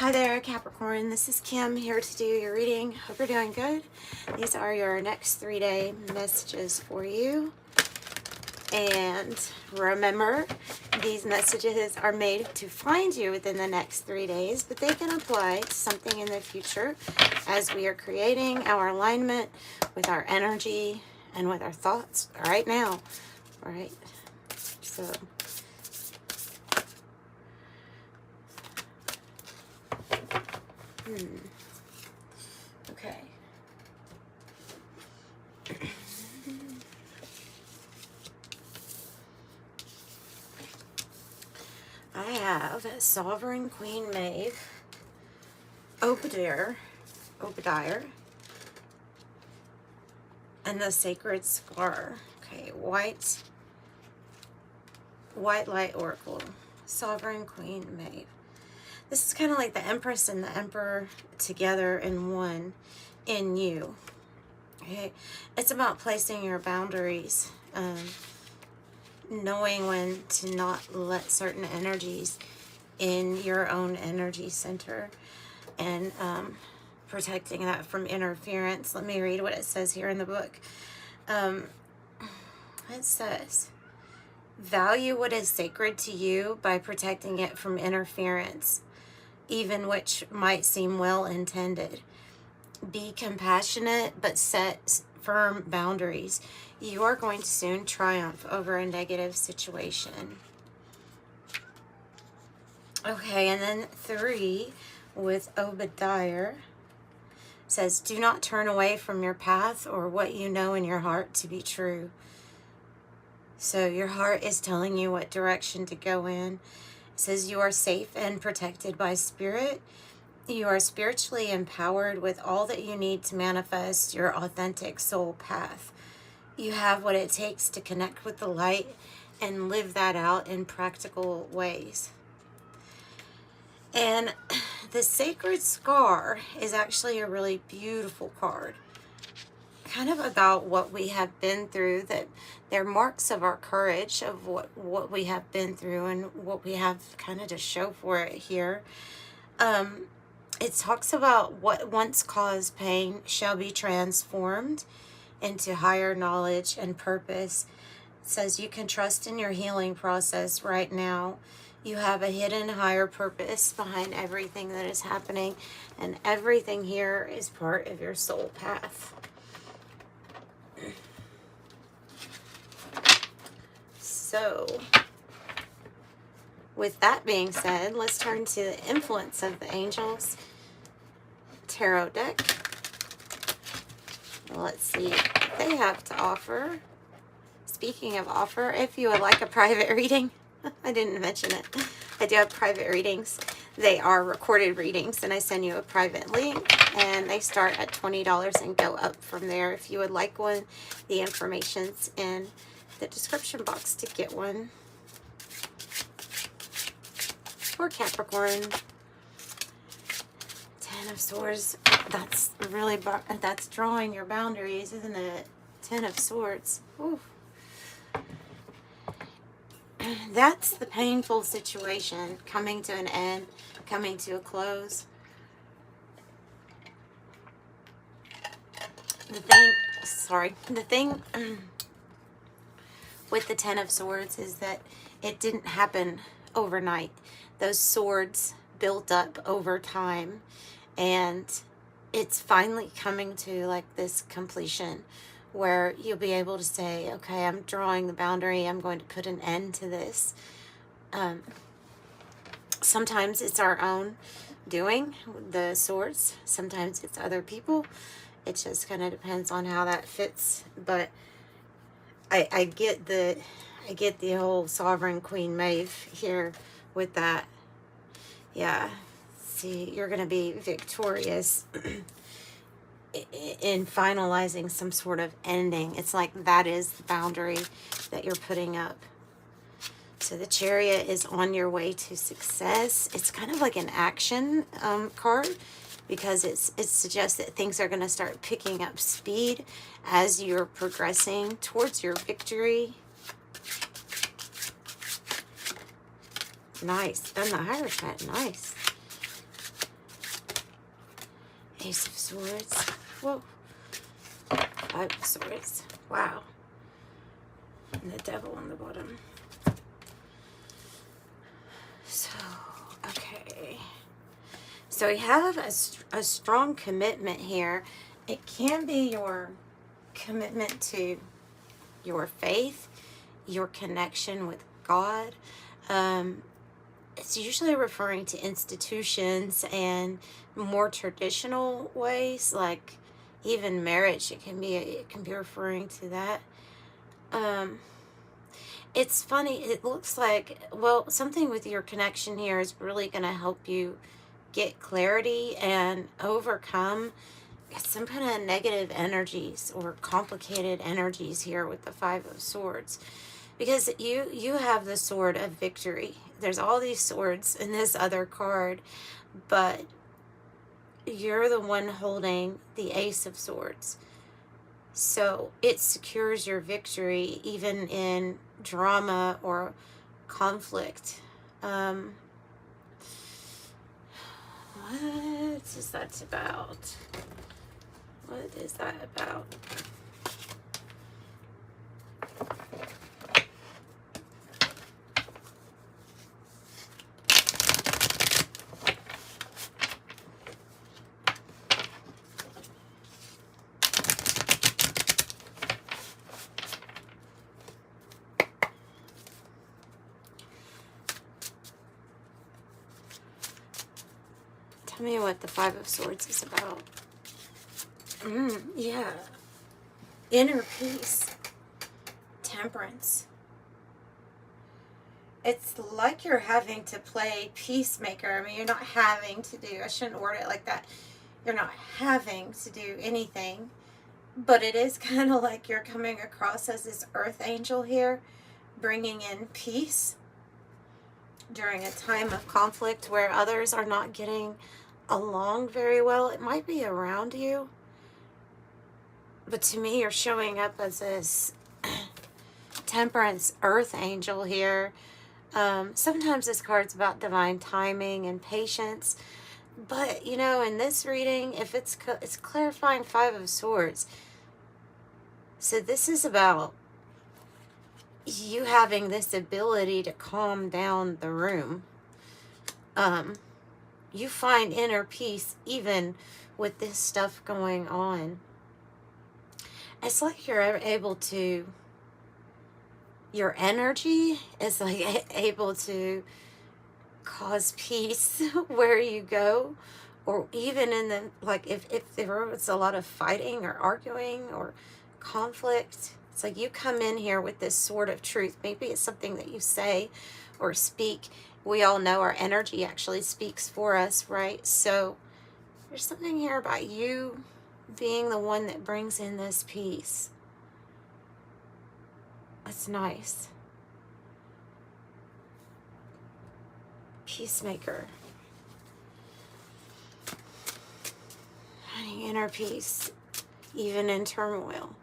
Hi there, Capricorn. This is Kim here to do your reading. Hope you're doing good. These are your next 3-day messages for you. And remember, these messages are made to find you within the next 3 days, but they can apply to something in the future as we are creating our alignment with our energy and with our thoughts right now. All right. So okay. I have Sovereign Queen Maeve, Obadiah, and the Sacred Scar. Okay, White Light Oracle, Sovereign Queen Maeve. This is kind of like the Empress and the Emperor together in one, in you. Okay, it's about placing your boundaries, knowing when to not let certain energies in your own energy center, and protecting that from interference. Let me read what it says here in the book. It says, value what is sacred to you by protecting it from interference, even which might seem well intended. Be compassionate, but set firm boundaries. You are going to soon triumph over a negative situation. Okay, and then 3 with Obadiah says, do not turn away from your path or what you know in your heart to be true. So your heart is telling you what direction to go in. It says you are safe and protected by spirit. You are spiritually empowered with all that you need to manifest your authentic soul path. You have what it takes to connect with the light and live that out in practical ways. And the Sacred Scar is actually a really beautiful card. Kind of about what we have been through, that they're marks of our courage, of what we have been through and what we have kind of to show for it here. It talks about what once caused pain shall be transformed into higher knowledge and purpose. It says you can trust in your healing process right now. You have a hidden higher purpose behind everything that is happening, and everything here is part of your soul path. So, with that being said, let's turn to the influence of the angels tarot deck. Let's see what they have to offer. Speaking of offer, if you would like a private reading, I didn't mention it. I do have private readings. They are recorded readings, and I send you a private link, and they start at $20 and go up from there. If you would like one, the information's in the description box to get one. For Capricorn, 10 of Swords. That's drawing your boundaries, isn't it? 10 of Swords. Ooh. That's the painful situation coming to an end, coming to a close. The thing with the 10 of Swords is that it didn't happen overnight. Those swords built up over time, and it's finally coming to like this completion where you'll be able to say, okay, I'm drawing the boundary. I'm going to put an end to this. Sometimes it's our own doing, the swords. Sometimes it's other people. It just kind of depends on how that fits. But I get the whole Sovereign Queen Maeve here with that. Yeah. See, you're going to be victorious in finalizing some sort of ending. It's like that is the boundary that you're putting up. So the Chariot is on your way to success. It's kind of like an action card, because it suggests that things are going to start picking up speed as you're progressing towards your victory. Nice. Done the Hierophant. Nice. Ace of Swords. Whoa. Five of Swords. Wow. And the Devil on the bottom. So, okay. So we have a strong commitment here. It can be your commitment to your faith, your connection with God. It's usually referring to institutions and more traditional ways, like even marriage. It can be referring to that. It's funny. It looks like, well, something with your connection here is really going to help you get clarity and overcome some kind of negative energies or complicated energies here with the Five of Swords, because you have the Sword of Victory. There's all these swords in this other card, but you're the one holding the Ace of Swords, so it secures your victory even in drama or conflict. What is that about? What is that about? Tell me what the Five of Swords is about. Yeah. Inner peace. Temperance. It's like you're having to play peacemaker. I mean, you're not having to do, I shouldn't word it like that. You're not having to do anything. But it is kind of like you're coming across as this earth angel here, bringing in peace during a time of conflict where others are not getting along very well. It might be around you, but to me you're showing up as this temperance earth angel here. Sometimes this card's about divine timing and patience, but you know, in this reading, if it's clarifying Five of Swords, so this is about you having this ability to calm down the room. You find inner peace even with this stuff going on. It's like you're able to, your energy is like able to cause peace where you go, or even in the, like if there was a lot of fighting or arguing or conflict, it's like you come in here with this sword of truth. Maybe it's something that you say or speak. We all know our energy actually speaks for us, right? So there's something here about you being the one that brings in this peace. That's nice. Peacemaker. Finding inner peace, even in turmoil.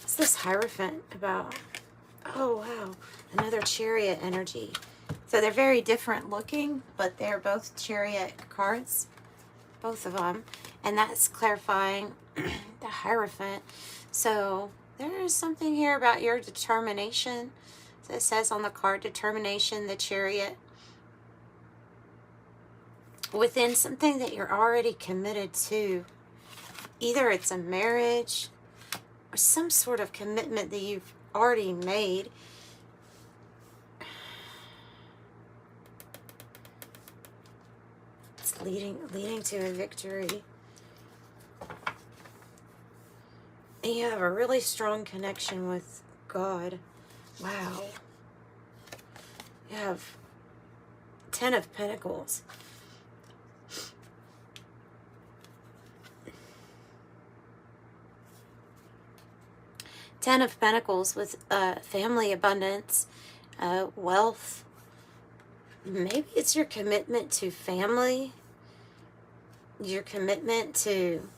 What's this Hierophant about? Oh, wow. Another Chariot energy. So they're very different looking, but they're both Chariot cards. Both of them. And that's clarifying the Hierophant. So there is something here about your determination. So it says on the card, determination, the Chariot. Within something that you're already committed to. Either it's a marriage or some sort of commitment that you've already made. It's leading to a victory. And you have a really strong connection with God. Wow. You have 10 of Pentacles. Ten of Pentacles with family abundance, wealth. Maybe it's your commitment to family, your commitment to,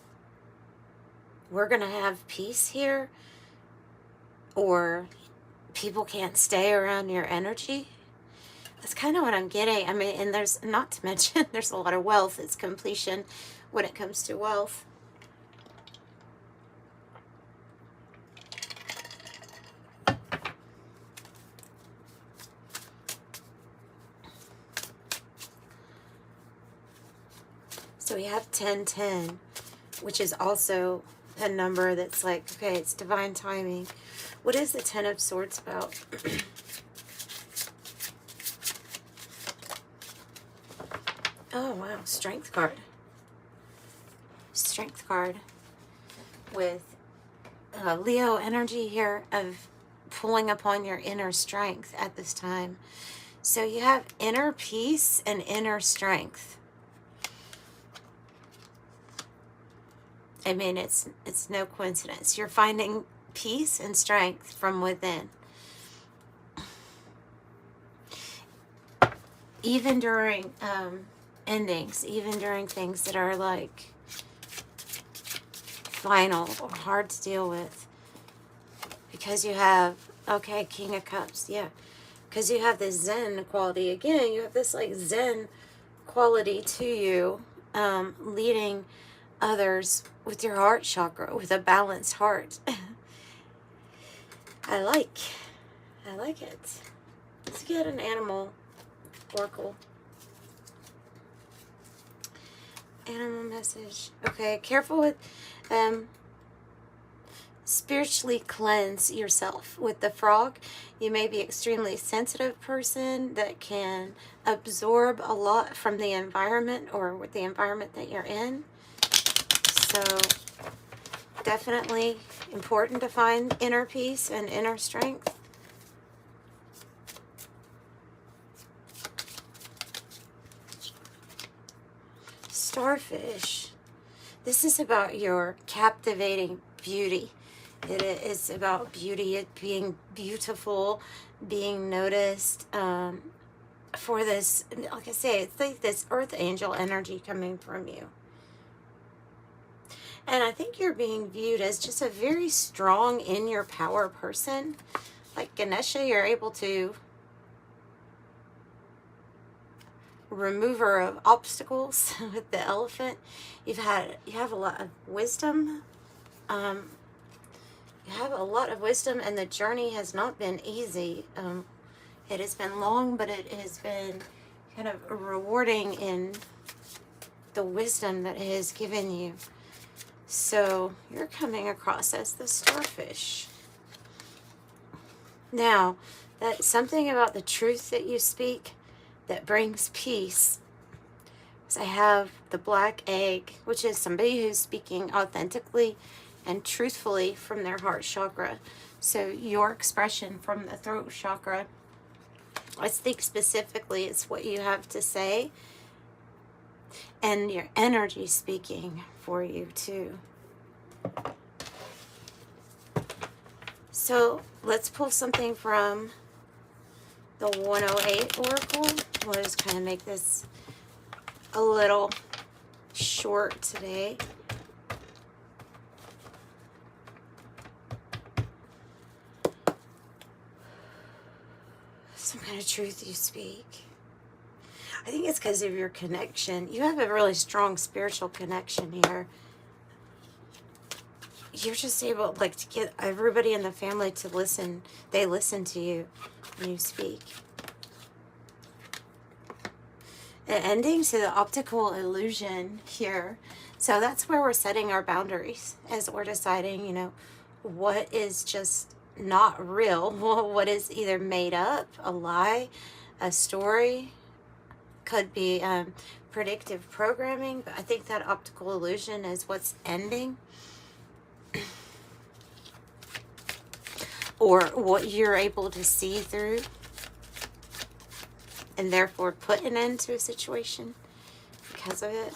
we're going to have peace here, or people can't stay around your energy. That's kind of what I'm getting. I mean, and there's, not to mention, there's a lot of wealth. It's completion when it comes to wealth. So we have 1010, which is also a number that's like, okay, it's divine timing. What is the 10 of Swords about? Oh, wow. Strength card. Strength card with Leo energy here of pulling upon your inner strength at this time. So you have inner peace and inner strength. I mean, it's no coincidence. You're finding peace and strength from within. Even during endings, even during things that are like final or hard to deal with. Because you have, okay, King of Cups, yeah. Because you have this Zen quality. Again, you have this like Zen quality to you, leading others with your heart chakra, with a balanced heart. I like it. Let's get an animal oracle. Animal message. Okay, careful with spiritually cleanse yourself with the frog. You may be extremely sensitive person that can absorb a lot from the environment or with the environment that you're in. So definitely important to find inner peace and inner strength. Starfish. This is about your captivating beauty. It is about beauty, it being beautiful, being noticed. For this, like I say, it's like this earth angel energy coming from you. And I think you're being viewed as just a very strong in your power person. Like Ganesha, you're able to remover of obstacles with the elephant. You have a lot of wisdom. You have a lot of wisdom, and the journey has not been easy. It has been long, but it has been kind of rewarding in the wisdom that it has given you. So you're coming across as the starfish. Now, that's something about the truth that you speak that brings peace. So I have the black egg, which is somebody who's speaking authentically and truthfully from their heart chakra. So your expression from the throat chakra, I think specifically it's what you have to say and your energy speaking for you too. So let's pull something from the 108 Oracle. We'll just kind of make this a little short today. Some kind of truth you speak. I think it's because of your connection. You have a really strong spiritual connection here. You're just able, like, to get everybody in the family to listen. They listen to you when you speak. An ending to the optical illusion here. So that's where we're setting our boundaries as we're deciding, you know, what is just not real, what is either made up, a lie, a story, could be predictive programming, but I think that optical illusion is what's ending, or what you're able to see through, and therefore put an end to a situation because of it.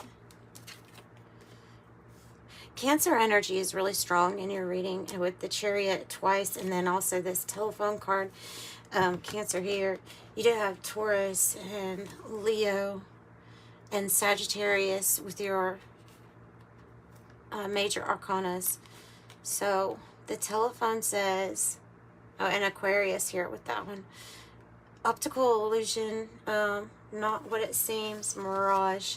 Cancer energy is really strong in your reading, and with the Chariot twice, and then also this telephone card, Cancer here. You do have Taurus and Leo and Sagittarius with your major arcanas. So the telephone says, oh, and Aquarius here with that one. Optical illusion, not what it seems, mirage,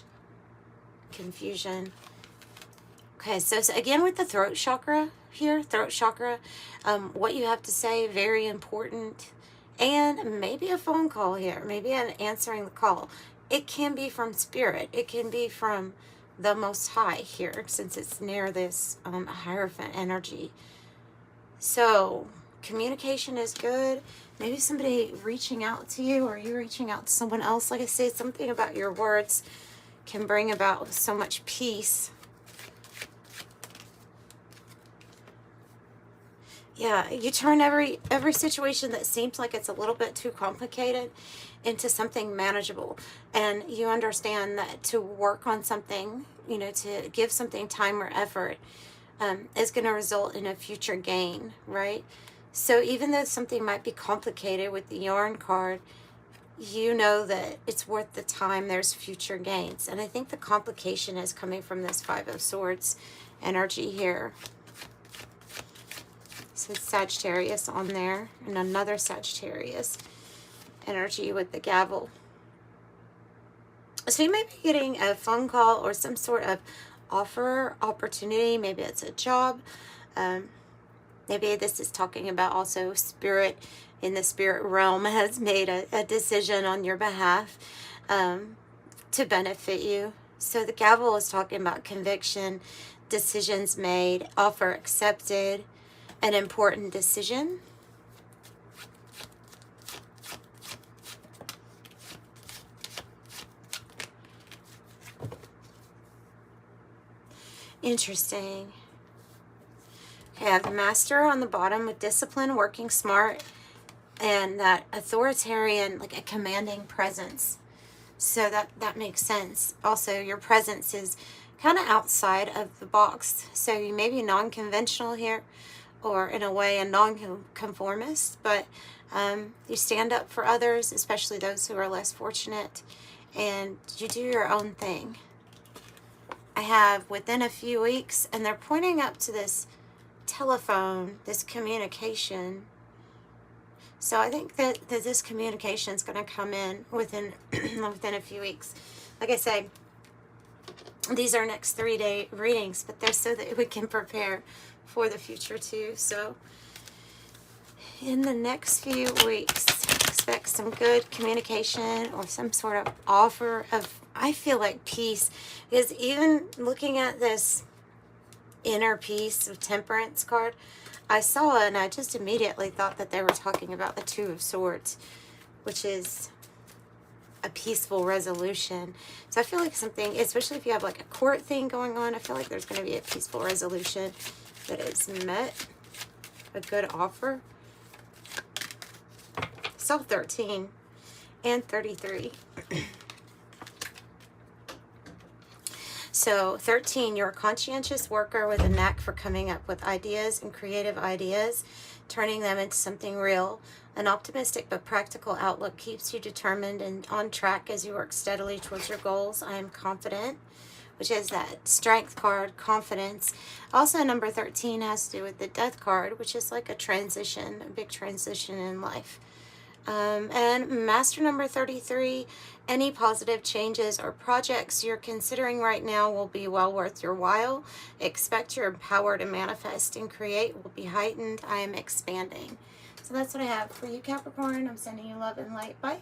confusion. Okay, so again with the throat chakra here, throat chakra, what you have to say, very important. And maybe a phone call here, maybe an answering the call. It can be from spirit. It can be from the Most High here, since it's near this Hierophant energy. So communication is good. Maybe somebody reaching out to you, or you reaching out to someone else. Like I said, something about your words can bring about so much peace. Yeah, you turn every situation that seems like it's a little bit too complicated into something manageable. And you understand that to work on something, you know, to give something time or effort is going to result in a future gain, right? So even though something might be complicated with the yarn card, you know that it's worth the time. There's future gains. And I think the complication is coming from this Five of Swords energy here. So Sagittarius on there, and another Sagittarius energy with the gavel. So you may be getting a phone call or some sort of offer, opportunity. Maybe it's a job. Maybe this is talking about also spirit in the spirit realm has made a decision on your behalf to benefit you. So the gavel is talking about conviction, decisions made, offer accepted, an important decision. Interesting. Okay, I have the Master on the bottom with discipline, working smart, and that authoritarian, like a commanding presence. So that makes sense. Also, your presence is kind of outside of the box. So you may be non-conventional here, or in a way a non-conformist, but you stand up for others, especially those who are less fortunate, and you do your own thing. I have within a few weeks, and they're pointing up to this telephone, this communication. So I think that this communication is going to come in within within a few weeks. Like I say, these are next 3-day readings, but they're so that we can prepare for the future too. So in the next few weeks, expect some good communication or some sort of offer of, I feel like, peace. Because even looking at this inner peace of Temperance card, I saw it and I just immediately thought that they were talking about the Two of Swords, which is a peaceful resolution. So I feel like something, especially if you have like a court thing going on, I feel like there's going to be a peaceful resolution that is met, a good offer. So 13 and 33. So 13, you're a conscientious worker with a knack for coming up with ideas and creative ideas, turning them into something real. An optimistic but practical outlook keeps you determined and on track as you work steadily towards your goals. I am confident, which is that strength card, confidence. Also, number 13 has to do with the death card, which is like a transition, a big transition in life. And Master number 33, any positive changes or projects you're considering right now will be well worth your while. Expect your power to manifest and create will be heightened. I am expanding. So that's what I have for you, Capricorn. I'm sending you love and light. Bye.